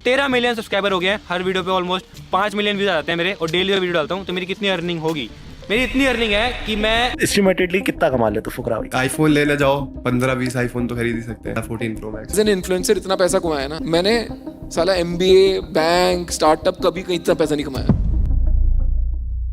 13 million subscriber हो गए हैं, हर वीडियो पे ऑलमोस्ट 5 मिलियन व्यूज आते हैं मेरे, और डेली वीडियो डालता हूँ, तो मेरी कितनी अर्निंग होगी? मेरी इतनी अर्निंग है कि मैं एस्टिमेटेडली कितना कमा लेते हो फुकरा भाई? आईफोन लेने जाओ 15-20 आईफोन तो खरीद ही सकते हैं। 14 pro max. As an influencer इतना पैसा कमाया ना मैंने, साला MBA बैंक स्टार्टअप कभी कहीं इतना पैसा नहीं कमाया।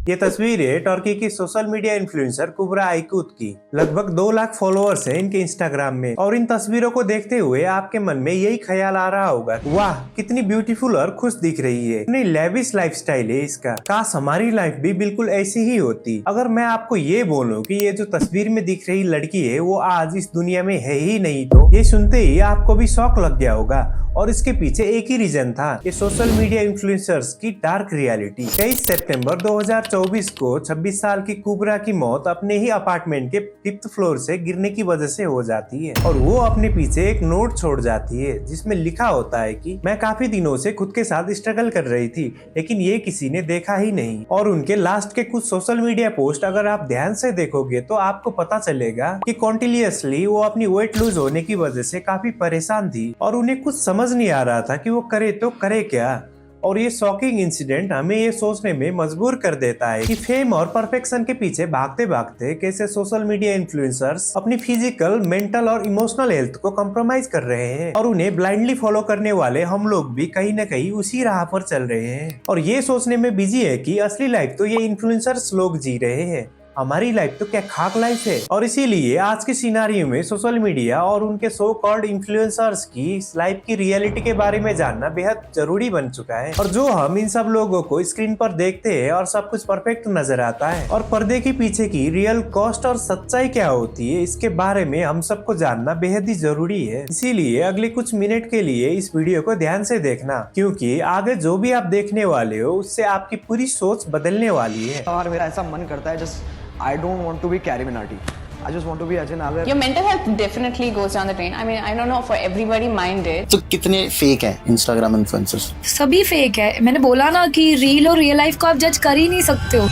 ये तस्वीर है टर्की की सोशल मीडिया इन्फ्लुएंसर कुबरा आइकूत की। लगभग 2 लाख फॉलोअर्स हैं इनके इंस्टाग्राम में, और इन तस्वीरों को देखते हुए आपके मन में यही ख्याल आ रहा होगा, वाह कितनी ब्यूटीफुल और खुश दिख रही है, इतनी लेविश लाइफस्टाइल है इसका, काश हमारी लाइफ भी बिल्कुल ऐसी ही होती। अगर मैं आपको ये बोलूं कि ये जो तस्वीर में दिख रही लड़की है वो आज इस दुनिया में है ही नहीं, तो ये सुनते ही आपको भी शौक लग गया होगा। और इसके पीछे एक ही रीजन था, ये सोशल मीडिया इन्फ्लुएंसर्स की डार्क रियलिटी। 23 सितंबर 2024 को 26 साल की कुबरा की मौत अपने ही अपार्टमेंट के 5th फ्लोर से गिरने की वजह से हो जाती है, और वो अपने पीछे एक नोट छोड़ जाती है जिसमें लिखा होता है कि मैं काफी दिनों से खुद के साथ स्ट्रगल कर रही थी, लेकिन ये किसी ने देखा ही नहीं। और उनके लास्ट के कुछ सोशल मीडिया पोस्ट अगर आप ध्यान से देखोगे तो आपको पता चलेगा कि कॉन्टिन्यूअसली वो अपनी वेट लूज होने की वजह से काफी परेशान थी, और उन्हें कुछ समझ नहीं आ रहा था कि वो करे तो करे क्या। और ये शॉकिंग इंसिडेंट हमें ये सोचने में मजबूर कर देता है कि फेम और परफेक्शन के पीछे भागते भागते कैसे सोशल मीडिया इन्फ्लुएंसर्स अपनी फिजिकल, मेंटल और इमोशनल हेल्थ को कॉम्प्रोमाइज कर रहे हैं, और उन्हें ब्लाइंडली फॉलो करने वाले हम लोग भी कहीं न कहीं उसी राह पर चल रहे हैं, और ये सोचने में बिजी है कि असली लाइफ तो ये इन्फ्लुएंसर्स लोग जी रहे हैं, हमारी लाइफ तो क्या खाक लाइफ है। और इसीलिए आज के सिनारियो में सोशल मीडिया और उनके सो कॉल्ड इन्फ्लुएंसर्स की इस लाइफ की रियलिटी के बारे में जानना बेहद जरूरी बन चुका है। और जो हम इन सब लोगों को स्क्रीन पर देखते हैं और सब कुछ परफेक्ट नजर आता है, और पर्दे के पीछे की रियल कॉस्ट और सच्चाई क्या होती है, इसके बारे में हम सबको जानना बेहद ही जरूरी है। इसीलिए अगले कुछ मिनट के लिए इस वीडियो को ध्यान से देखना, क्योंकि आगे जो भी आप देखने वाले हो उससे आपकी पूरी सोच बदलने वाली है। और मेरा ऐसा मन करता है, just I don't want to be Carrie Minati. I just want to be Ajay Nagar. Your mental health definitely goes down the drain. I mean, I don't know for everybody mind it. तो कितने fake है Instagram influencers? सभी fake है। मैंने बोला ना कि reel और रियल लाइफ को आप जज कर ही नहीं सकते हो।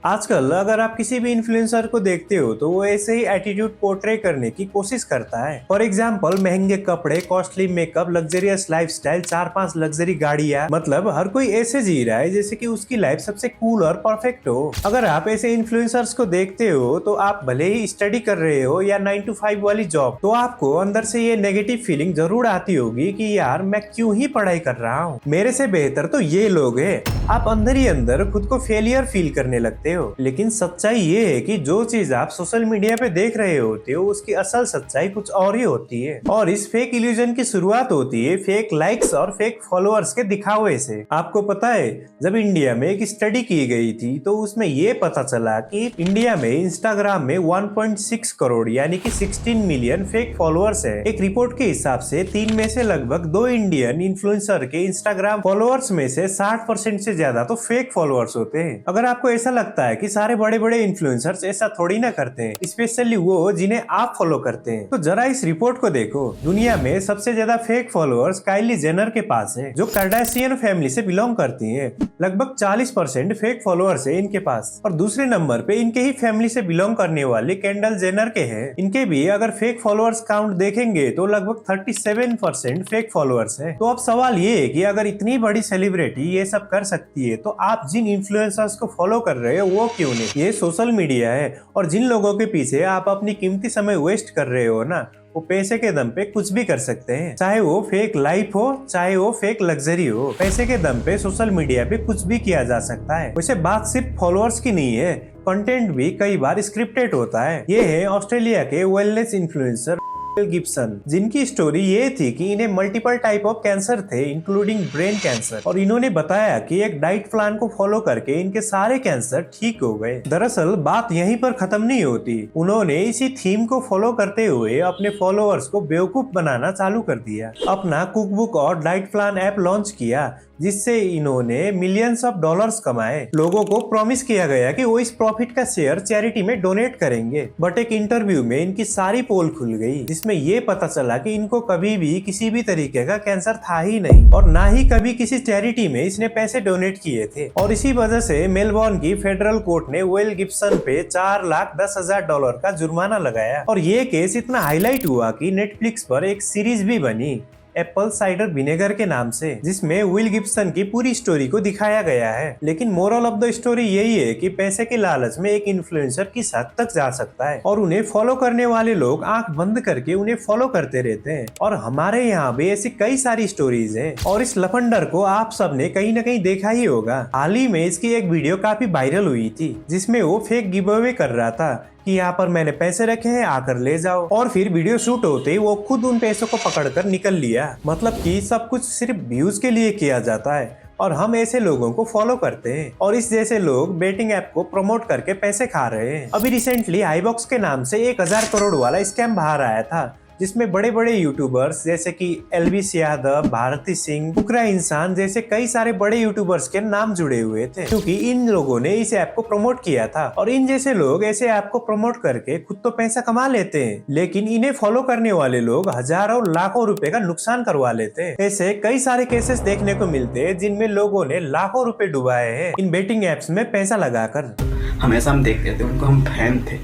आजकल अगर आप किसी भी इन्फ्लुएंसर को देखते हो तो वो ऐसे ही एटीट्यूड पोर्ट्रे करने की कोशिश करता है। फॉर एग्जाम्पल, महंगे कपड़े, costly makeup, luxurious lifestyle, 4-5 luxury गाड़ियां, मतलब हर कोई ऐसे जी रहा है जैसे कि उसकी लाइफ सबसे कूल और परफेक्ट हो। अगर आप ऐसे इन्फ्लुएंसर्स को देखते हो तो आप भले ही स्टडी कर रहे हो या 9 to 5 वाली जॉब, तो आपको अंदर से ये नेगेटिव फीलिंग जरूर आती होगी कि यार मैं क्यों ही पढ़ाई कर रहा हूँ, मेरे से बेहतर तो ये लोग हैं। आप अंदर ही अंदर खुद को फेलियर फील करने लगते हो। लेकिन सच्चाई ये है कि जो चीज आप सोशल मीडिया पे देख रहे होते हो उसकी असल सच्चाई कुछ और ही होती है, और इस फेक इल्यूजन की शुरुआत होती है फेक लाइक्स और फेक फॉलोअर्स के दिखावे से। आपको पता है, जब इंडिया में एक स्टडी की गई थी तो उसमें ये पता चला कि इंडिया में इंस्टाग्राम में 1.6 करोड़ यानी कि 16 मिलियन फेक फॉलोअर्स है। एक रिपोर्ट के हिसाब से 3 में से लगभग 2 इंडियन इन्फ्लुएंसर के इंस्टाग्राम फॉलोअर्स में से 60% से ज्यादा तो फेक फॉलोअर्स होते हैं। अगर आपको ऐसा लगता है कि सारे बड़े बड़े इन्फ्लुएंसर्स ऐसा थोड़ी ना करते हैं, स्पेशली वो जिन्हें आप फॉलो करते हैं, तो जरा इस रिपोर्ट को देखो। दुनिया में सबसे ज्यादा फेक फॉलोअर्स काइली जेनर के पास है, जो कार्डाशियन फैमिली से बिलोंग करती है। लगभग 40% फेक फॉलोअर्स है इनके पास। और दूसरे नंबर पे इनके ही फैमिली से बिलोंग करने वाले केंडल जेनर के हैं। इनके भी अगर फेक फॉलोअर्स काउंट देखेंगे तो लगभग 37% फेक फॉलोअर्स है। तो अब सवाल ये है कि अगर इतनी बड़ी सेलिब्रिटी ये सब कर सकती है तो आप जिन इन्फ्लुएंसर्स को फॉलो कर रहे हो वो क्यों नहीं? ये सोशल मीडिया है, और जिन लोगों के पीछे आप अपनी कीमती समय वेस्ट कर रहे हो ना, वो पैसे के दम पे कुछ भी कर सकते हैं। चाहे वो फेक लाइफ हो, चाहे वो फेक लग्जरी हो, पैसे के दम पे सोशल मीडिया पे कुछ भी किया जा सकता है। वैसे बात सिर्फ फॉलोअर्स की नहीं है, कंटेंट भी कई बार स्क्रिप्टेड होता है। ये है ऑस्ट्रेलिया के वेलनेस इन्फ्लुएंसर गिब्सन, जिनकी स्टोरी ये थी कि इन्हें मल्टीपल टाइप ऑफ कैंसर थे इंक्लूडिंग ब्रेन कैंसर, और इन्होंने बताया कि एक डाइट प्लान को फॉलो करके इनके सारे कैंसर ठीक हो गए। दरअसल बात यहीं पर खत्म नहीं होती, उन्होंने इसी थीम को फॉलो करते हुए अपने फॉलोअर्स को बेवकूफ बनाना चालू कर दिया। अपना कुकबुक और डाइट प्लान ऐप लॉन्च किया, जिससे इन्होंने मिलियंस ऑफ डॉलर्स कमाए। लोगों को प्रॉमिस किया गया कि वो इस प्रॉफिट का शेयर चैरिटी में डोनेट करेंगे, बट एक इंटरव्यू में इनकी सारी पोल खुल गई, जिसमें ये पता चला कि इनको कभी भी किसी भी तरीके का कैंसर था ही नहीं, और ना ही कभी किसी चैरिटी में इसने पैसे डोनेट किए थे। और इसी वजह से मेलबोर्न की फेडरल कोर्ट ने वेल गिब्सन पे $4,10,000 का जुर्माना लगाया, और ये केस इतना हाईलाइट हुआ कि नेटफ्लिक्स पर एक सीरीज भी बनी। एप्पल साइडर विनेगर के नाम से, जिसमें विल गिब्सन की पूरी स्टोरी को दिखाया गया है। लेकिन मोरल ऑफ द स्टोरी यही है कि पैसे के लालच में एक इन्फ्लुएंसर किस हद तक जा सकता है और उन्हें फॉलो करने वाले लोग आंख बंद करके उन्हें फॉलो करते रहते हैं। और हमारे यहाँ भी ऐसी कई सारी स्टोरीज हैं और इस लफंडर को आप सबने कहीं न कहीं देखा ही होगा। हाल ही में इसकी एक वीडियो काफी वायरल हुई थी जिसमें वो फेक गिव अवे कर रहा था कि यहाँ पर मैंने पैसे रखे हैं, आकर ले जाओ। और फिर वीडियो शूट होते ही वो खुद उन पैसों को पकड़कर निकल लिया। मतलब कि सब कुछ सिर्फ व्यूज के लिए किया जाता है और हम ऐसे लोगों को फॉलो करते हैं और इस जैसे लोग बेटिंग ऐप को प्रमोट करके पैसे खा रहे हैं। अभी रिसेंटली आईबॉक्स के नाम से 1000 करोड़ वाला स्कैम बाहर आया था, जिसमें बड़े बड़े यूट्यूबर्स जैसे कि एलविस यादव, भारती सिंह, फुकरा इंसान जैसे कई सारे बड़े यूट्यूबर्स के नाम जुड़े हुए थे, क्योंकि इन लोगों ने इस ऐप को प्रमोट किया था। और इन जैसे लोग ऐसे ऐप को प्रमोट करके खुद तो पैसा कमा लेते हैं, लेकिन इन्हें फॉलो करने वाले लोग हजारों लाखों रुपए का नुकसान करवा लेते हैं। ऐसे कई सारे केसेस देखने को मिलते हैं जिनमें लोगों ने लाखों रुपए डुबाए हैं इन बेटिंग एप्स में पैसा लगाकर। हमेशा हम देखते थे उनको, हम फैन थे,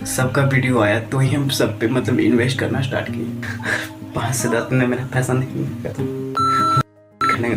सबका वीडियो आया तो ही हम सब पे मतलब इन्वेस्ट करना स्टार्ट किए। 5 से 10 ने मेरा पैसा नहीं किया।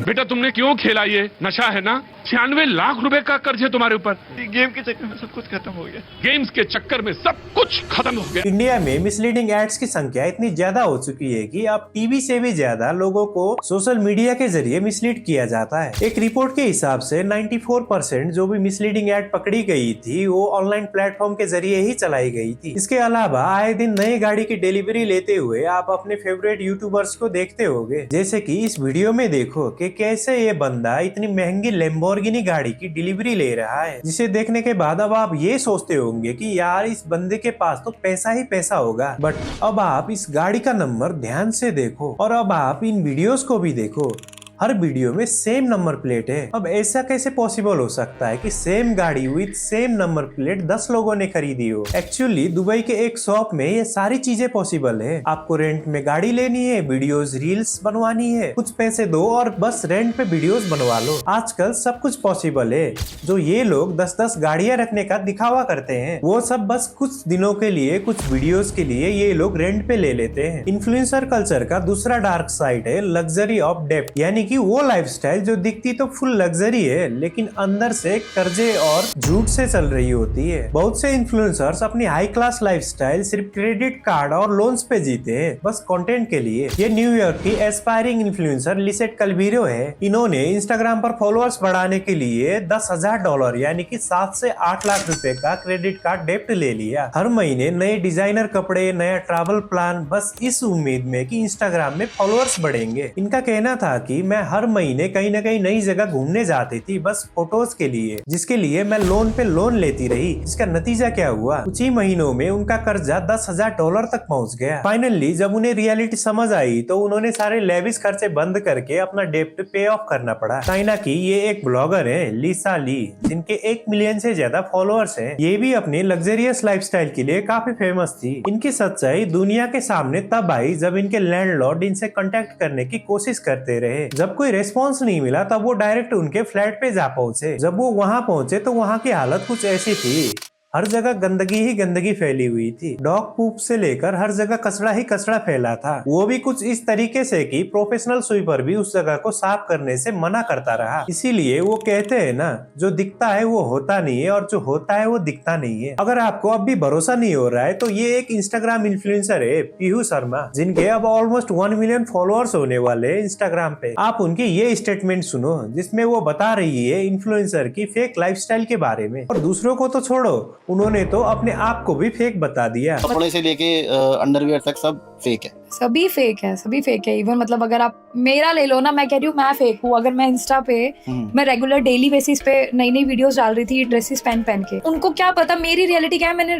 बेटा तुमने क्यों खेला? ये नशा है ना? 96 लाख रुपए का कर्ज है तुम्हारे ऊपर। गेम के चक्कर में सब कुछ खत्म हो गया। गेम्स के चक्कर में सब कुछ खत्म हो गया। इंडिया में मिसलीडिंग एड्स की संख्या इतनी ज्यादा हो चुकी है कि अब टीवी से भी ज्यादा लोगों को सोशल मीडिया के जरिए मिसलीड किया जाता है। एक रिपोर्ट के हिसाब से 94% जो भी मिसलीडिंग एड पकड़ी गई थी वो ऑनलाइन प्लेटफॉर्म के जरिए ही चलाई गई थी। इसके अलावा आए दिन नई गाड़ी की डिलीवरी लेते हुए आप अपने फेवरेट यूट्यूबर्स को देखते होंगे, जैसे कि इस वीडियो में देखो कि कैसे ये बंदा इतनी महंगी लैम्बोर्गिनी गाड़ी की डिलीवरी ले रहा है, जिसे देखने के बाद अब आप ये सोचते होंगे कि यार इस बंदे के पास तो पैसा ही पैसा होगा। बट अब आप इस गाड़ी का नंबर ध्यान से देखो और अब आप इन वीडियोस को भी देखो, हर वीडियो में सेम नंबर प्लेट है। अब ऐसा कैसे पॉसिबल हो सकता है कि सेम गाड़ी विद सेम नंबर प्लेट 10 लोगों ने खरीदी हो? एक्चुअली दुबई के एक शॉप में ये सारी चीजें पॉसिबल है। आपको रेंट में गाड़ी लेनी है, वीडियोस रील्स बनवानी है, कुछ पैसे दो और बस रेंट पे वीडियोस बनवा लो। आजकल सब कुछ पॉसिबल है। जो ये लोग 10-10 गाड़ियां रखने का दिखावा करते हैं वो सब बस कुछ दिनों के लिए, कुछ वीडियोस के लिए ये लोग रेंट पे ले लेते हैं। इन्फ्लुएंसर कल्चर का दूसरा डार्क साइड है लग्जरी ऑफ डेप्थ, यानी कि वो लाइफस्टाइल जो दिखती तो फुल लग्जरी है लेकिन अंदर से कर्जे और झूठ से चल रही होती है। बहुत से इन्फ्लुएंसर्स अपनी हाई क्लास लाइफस्टाइल सिर्फ क्रेडिट कार्ड और लोन्स पे जीते हैं, बस कंटेंट के लिए। ये न्यूयॉर्क की एस्पायरिंग इन्फ्लुएंसर लिसेट कल्वीरो है। इन्होंने इंस्टाग्राम पर फॉलोअर्स बढ़ाने के लिए $10,000 यानी कि 7 से 8 लाख रुपए का क्रेडिट कार्ड डेप्ट ले लिया। हर महीने नए डिजाइनर कपड़े, नया ट्रैवल प्लान, बस इस उम्मीद में कि इंस्टाग्राम में फॉलोअर्स बढ़ेंगे। इनका कहना था कि मैं हर महीने कहीं न कहीं नई जगह घूमने जाती थी बस फोटोज के लिए, जिसके लिए मैं लोन पे लोन लेती रही। इसका नतीजा क्या हुआ? कुछ ही महीनों में उनका कर्जा $10,000 तक पहुंच गया। फाइनली जब उन्हें रियलिटी समझ आई तो उन्होंने सारे लेविश खर्चे बंद करके अपना डेब्ट पे ऑफ करना पड़ा। चाइना की ये एक ब्लॉगर है लिसा ली, जिनके 1 मिलियन से ज्यादा फॉलोअर्स हैं। ये भी अपनी लग्जरियस लाइफस्टाइल के लिए काफी फेमस थी। इनकी सच्चाई दुनिया के सामने तब आई जब इनके लैंडलॉर्ड इनसे कांटेक्ट करने की कोशिश करते रहे। जब कोई रेस्पॉन्स नहीं मिला तब वो डायरेक्ट उनके फ्लैट पे जा पहुंचे। जब वो वहां पहुंचे तो वहां की हालत कुछ ऐसी थी, हर जगह गंदगी ही गंदगी फैली हुई थी। डॉग पूप से लेकर हर जगह कचरा ही कचरा फैला था, वो भी कुछ इस तरीके से कि प्रोफेशनल स्वीपर भी उस जगह को साफ करने से मना करता रहा। इसीलिए वो कहते हैं ना, जो दिखता है वो होता नहीं है और जो होता है वो दिखता नहीं है। अगर आपको अब भी भरोसा नहीं हो रहा है तो ये एक इंस्टाग्राम इन्फ्लुएंसर है पीहू शर्मा, जिनके अब ऑलमोस्ट 1 मिलियन फॉलोअर्स होने वाले इंस्टाग्राम पे। आप उनकी ये स्टेटमेंट सुनो जिसमें वो बता रही है इन्फ्लुएंसर की फेक लाइफस्टाइल के बारे में। और दूसरों को तो छोड़ो, उन्होंने तो अपने आप को भी फेक बता दिया। कपड़े से लेके अंडरवियर तक सब फेक है। सभी फेक है, सभी फेक है। इवन मतलब अगर आप मेरा ले लो ना, मैं कह रही हूँ मैं फेक हूँ। अगर मैं इंस्टा पे मैं रेगुलर डेली बेसिस पे नई नई वीडियोस डाल रही थी ड्रेसेस पहन के, उनको क्या पता मेरी रियलिटी क्या है। मैंने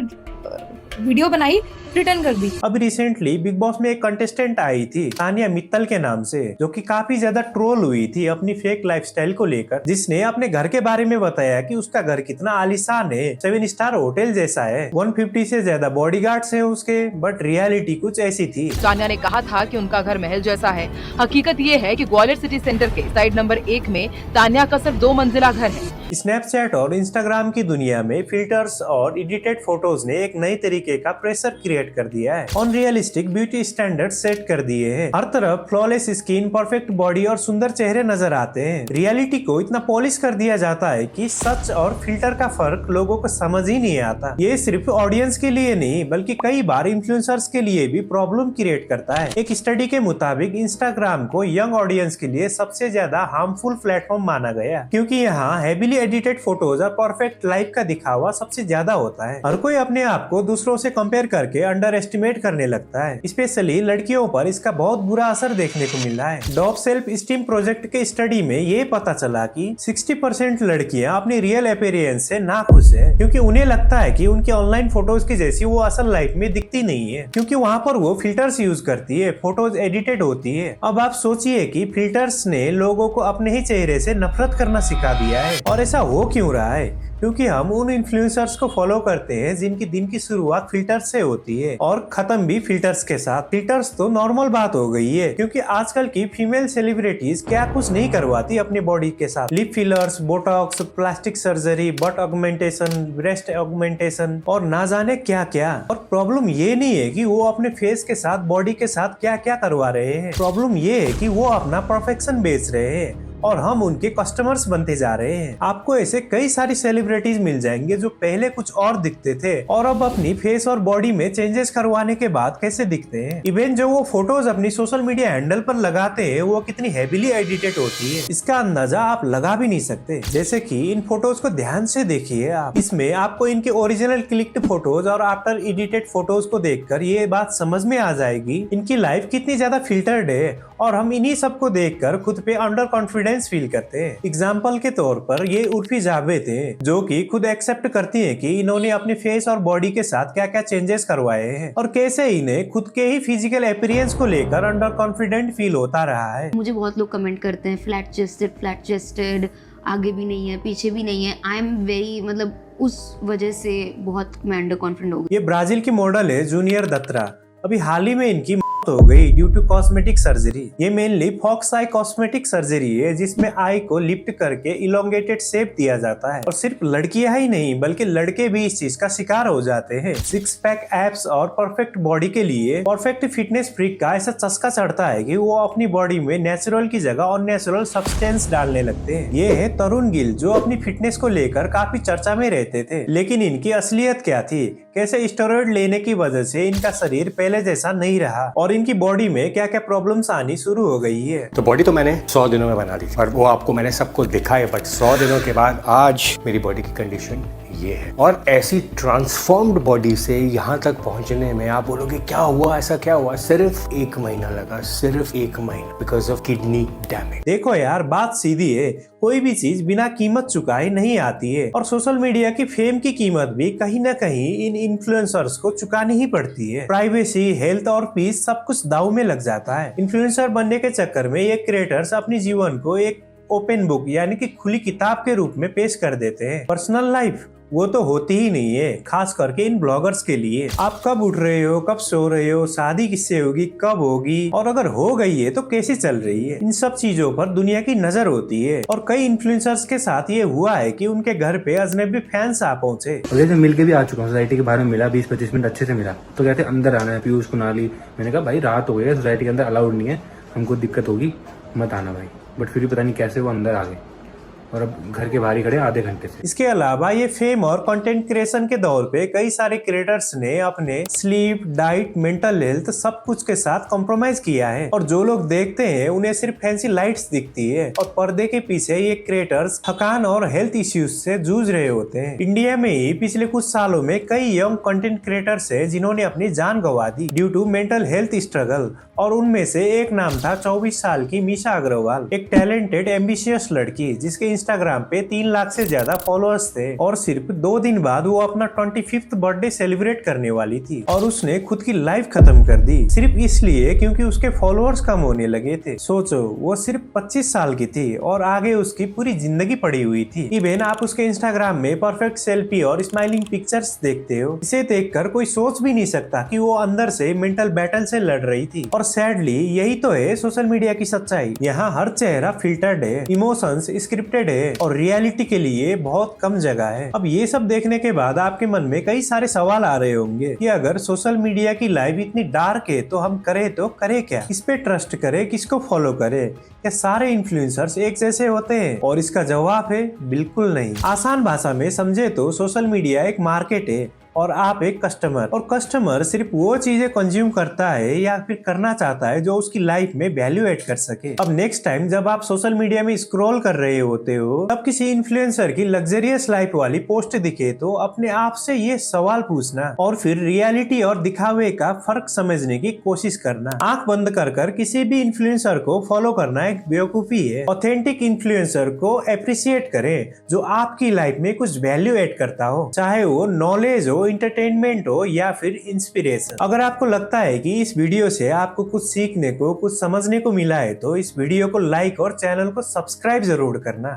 वीडियो बनाई, रिटर्न कर दी। अब रिसेंटली बिग बॉस में एक कंटेस्टेंट आई थी तानिया मित्तल के नाम से, जो कि काफी ज्यादा ट्रोल हुई थी अपनी फेक लाइफस्टाइल को लेकर, जिसने अपने घर के बारे में बताया कि उसका घर कितना आलीशान है, 7 स्टार होटल जैसा है, 150 से ज्यादा बॉडीगार्ड्स हैं उसके। बट रियलिटी कुछ ऐसी थी। तानिया ने कहा था कि उनका घर महल जैसा है। हकीकत ये है कि ग्वालियर सिटी सेंटर के साइड नंबर 1 में तानिया का सिर्फ 2 मंजिला घर है। स्नैपचैट और इंस्टाग्राम की दुनिया में फिल्टर्स और एडिटेड फोटोज ने एक नई तरीके तरीके का प्रेशर क्रिएट कर दिया है, अनरियलिस्टिक ब्यूटी स्टैंडर्ड सेट कर दिए हैं। हर तरफ फ्लॉलेस स्किन, परफेक्ट बॉडी और सुंदर चेहरे नजर आते हैं। रियलिटी को इतना पॉलिश कर दिया जाता है कि सच और फिल्टर का फर्क लोगों को समझ ही नहीं आता। ये सिर्फ ऑडियंस के लिए नहीं बल्कि कई बार इन्फ्लुएंसर्स के लिए भी प्रॉब्लम क्रिएट करता है। एक स्टडी के मुताबिक इंस्टाग्राम को यंग ऑडियंस के लिए सबसे ज्यादा हार्मफुल प्लेटफॉर्म माना गया, क्योंकि यहाँ हेवीली एडिटेड फोटोज और परफेक्ट लाइफ का दिखावा सबसे ज्यादा होता है। हर कोई अपने आप को दूसरों से कंपेयर करके अंडर एस्टिमेट करने लगता है। स्पेशली लड़कियों पर इसका बहुत बुरा असर देखने को मिल रहा है। डॉप सेल्फ स्टीम प्रोजेक्ट के स्टडी में ये पता चला कि 60% लड़कियां अपनी रियल अपीयरेंस से नाखुश है, क्योंकि उन्हें लगता है कि उनकी ऑनलाइन फोटोज की जैसी वो असल लाइफ में दिखती नहीं है, क्योंकि वहाँ पर वो फिल्टर्स यूज करती है, फोटोज एडिटेड होती है। अब आप सोचिए कि फिल्टर्स ने लोगों को अपने ही चेहरे से नफरत करना सिखा दिया है। और ऐसा हो क्यों रहा है? क्योंकि हम उन इन्फ्लुएंसर्स को फॉलो करते हैं जिनकी दिन की शुरुआत फिल्टर्स से होती है और खत्म भी फिल्टर्स के साथ। फिल्टर्स तो नॉर्मल बात हो गई है, क्योंकि आजकल की फीमेल सेलिब्रिटीज क्या कुछ नहीं करवाती अपनी बॉडी के साथ। Lip fillers, Botox, plastic surgery, but augmentation, breast augmentation और ना जाने क्या क्या। और प्रॉब्लम ये नहीं है कि वो अपने फेस के साथ, बॉडी के साथ क्या क्या करवा रहे हैं। प्रॉब्लम ये है कि वो अपना परफेक्शन बेच रहे हैं और हम उनके कस्टमर्स बनते जा रहे हैं। आपको ऐसे कई सारी सेलिब्रिटीज मिल जाएंगे जो पहले कुछ और दिखते थे और अब अपनी फेस और बॉडी में चेंजेस करवाने के बाद कैसे दिखते हैं। इवन जो वो फोटोज अपनी सोशल मीडिया हैंडल पर लगाते हैं वो कितनी हेवीली एडिटेड होती है, इसका अंदाजा आप लगा भी नहीं सकते। जैसे कि इन फोटोज को ध्यान से देखिए आप, इसमें आपको इनके ओरिजिनल क्लिक्ड फोटोज और आफ्टर एडिटेड फोटोज को देखकर ये बात समझ में आ जाएगी इनकी लाइफ कितनी ज्यादा फिल्टर्ड है, और हम इन्हीं सबको देखकर खुद पे अंडर कॉन्फिडेंस फील करते हैं। एग्जाम्पल के तौर पर ये उर्फी जावेद हैं, जो कि खुद एक्सेप्ट करती हैं कि इन्होंने अपने फेस और बॉडी के साथ क्या क्या चेंजेस करवाए हैं और कैसे इन्हें खुद के ही फिजिकल अपीयरेंस को लेकर अंडर कॉन्फिडेंट फील होता रहा है। मुझे बहुत लोग कमेंट करते हैं फ्लैट चेस्टेड, आगे भी नहीं है पीछे भी नहीं है। आई एम वेरी उस वजह से बहुत मैं अंडर कॉन्फिडेंट हो गई। ये ब्राजील की मॉडल है जूनियर दत्रा। अभी हाल ही में इनकी मौत हो गई ड्यू टू कॉस्मेटिक सर्जरी। ये मेनली फॉक्स आई कॉस्मेटिक सर्जरी है, जिसमें आई को लिफ्ट करके इलोंगेटेड शेप दिया जाता है। और सिर्फ लड़कियां ही नहीं बल्कि लड़के भी इस चीज का शिकार हो जाते हैं। सिक्स पैक एब्स और परफेक्ट बॉडी के लिए परफेक्ट फिटनेस फ्रीक का ऐसा चस्का चढ़ता है कि वो अपनी बॉडी में नेचुरल की जगह अननेचुरल सब्सटेंस डालने लगते हैं। ये है तरुण गिल, जो अपनी फिटनेस को लेकर काफी चर्चा में रहते थे, लेकिन इनकी असलियत क्या थी, कैसे स्टेरॉइड लेने की वजह से इनका शरीर पहले जैसा नहीं रहा और इनकी बॉडी में क्या क्या प्रॉब्लम्स आनी शुरू हो गई है। तो बॉडी तो मैंने 100 दिनों में बना दी और वो आपको मैंने सबको दिखाया, बट 100 दिनों के बाद आज मेरी बॉडी की कंडीशन ये है। और ऐसी ट्रांसफॉर्म्ड बॉडी से यहाँ तक पहुँचने में आप बोलोगे क्या हुआ, ऐसा क्या हुआ? सिर्फ 1 महीना लगा, सिर्फ 1 महीना, बिकॉज ऑफ किडनी डैमेज। देखो यार, बात सीधी है, कोई भी चीज बिना कीमत चुकाए नहीं आती है और सोशल मीडिया की फेम की कीमत भी कहीं ना कहीं इन इन्फ्लुएंसर्स को चुकानी ही पड़ती है। प्राइवेसी, हेल्थ और पीस सब कुछ दाव में लग जाता है। इन्फ्लुएंसर बनने के चक्कर में ये क्रिएटर्स अपनी जीवन को एक ओपन बुक यानी कि खुली किताब के रूप में पेश कर देते हैं। पर्सनल लाइफ वो तो होती ही नहीं है, खास करके इन ब्लॉगर्स के लिए। आप कब उठ रहे हो, कब सो रहे हो, शादी किससे होगी, कब होगी और अगर हो गई है तो कैसे चल रही है, इन सब चीजों पर दुनिया की नजर होती है। और कई इन्फ्लुएंसर्स के साथ ये हुआ है कि उनके घर पे अजनबी फैंस आ पहुंचे। जैसे मिल के भी आ चुका हूँ, सोसाइटी के बाहर में मिला, 20-25 मिनट अच्छे से मिला, तो कहते अंदर आना है, पीयूष कुणाली। मैंने कहा भाई रात हो गई है, सोसाइटी के अंदर अलाउड नहीं है, हमको दिक्कत होगी, मत आना भाई। बट फिर भी पता नहीं कैसे वो अंदर आ गए और अब घर के बाहर ही खड़े आधे घंटे से। इसके अलावा ये फेम और कंटेंट क्रिएशन के दौर पे कई सारे क्रिएटर्स ने अपने स्लीप, डाइट, मेंटल हेल्थ सब कुछ के साथ कॉम्प्रोमाइज किया है और जो लोग देखते हैं उन्हें सिर्फ फैंसी लाइट्स दिखती है और पर्दे के पीछे ये क्रिएटर्स थकान और हेल्थ इश्यूज से जूझ रहे होते हैं। इंडिया में ही पिछले कुछ सालों में कई यंग कंटेंट क्रिएटर्स है जिन्होंने अपनी जान गंवा दी due to mental health struggle, और उनमें से एक नाम था 24 साल की मीशा अग्रवाल, एक टैलेंटेड एम्बिशियस लड़की जिसके इंस्टाग्राम पे 3 लाख से ज्यादा फॉलोअर्स थे और सिर्फ 2 दिन बाद वो अपना 25th बर्थडे सेलिब्रेट करने वाली थी और उसने खुद की लाइफ खत्म कर दी सिर्फ इसलिए क्योंकि उसके फॉलोअर्स कम होने लगे थे। सोचो, वो सिर्फ 25 साल की थी और आगे उसकी पूरी जिंदगी पड़ी हुई थी। इवन आप उसके इंस्टाग्राम में परफेक्ट सेल्फी और स्माइलिंग पिक्चर्स देखते हो, इसे देखकर कोई सोच भी नहीं सकता कि वो अंदर से मेंटल बैटल से लड़ रही थी। और सैडली यही तो है सोशल मीडिया की सच्चाई। यहाँ हर चेहरा फिल्टर्ड है, इमोशंस स्क्रिप्टेड लिमिटेड है और रियलिटी के लिए बहुत कम जगह है। अब ये सब देखने के बाद आपके मन में कई सारे सवाल आ रहे होंगे कि अगर सोशल मीडिया की लाइफ इतनी डार्क है तो हम करे क्या, किस पे ट्रस्ट करें, किसको फॉलो करें, क्या सारे इन्फ्लुएंसर्स एक जैसे होते हैं? और इसका जवाब है बिल्कुल नहीं। आसान भाषा में समझे तो सोशल मीडिया एक मार्केट है और आप एक कस्टमर, और कस्टमर सिर्फ वो चीजें कंज्यूम करता है या फिर करना चाहता है जो उसकी लाइफ में वैल्यू ऐड कर सके। अब नेक्स्ट टाइम जब आप सोशल मीडिया में स्क्रॉल कर रहे होते हो तब किसी इन्फ्लुएंसर की लग्जरियस लाइफ वाली पोस्ट दिखे तो अपने आप से ये सवाल पूछना और फिर रियलिटी और दिखावे का फर्क समझने की कोशिश करना। आंख बंद कर किसी भी इन्फ्लुएंसर को फॉलो करना एक बेवकूफी है। ऑथेंटिक इन्फ्लुएंसर को अप्रिशिएट करें जो आपकी लाइफ में कुछ वैल्यू ऐड करता हो, चाहे वो नॉलेज हो, इंटरटेनमेंट हो या फिर इंस्पिरेशन। अगर आपको लगता है कि इस वीडियो से आपको कुछ सीखने को, कुछ समझने को मिला है तो इस वीडियो को लाइक और चैनल को सब्सक्राइब जरूर करना।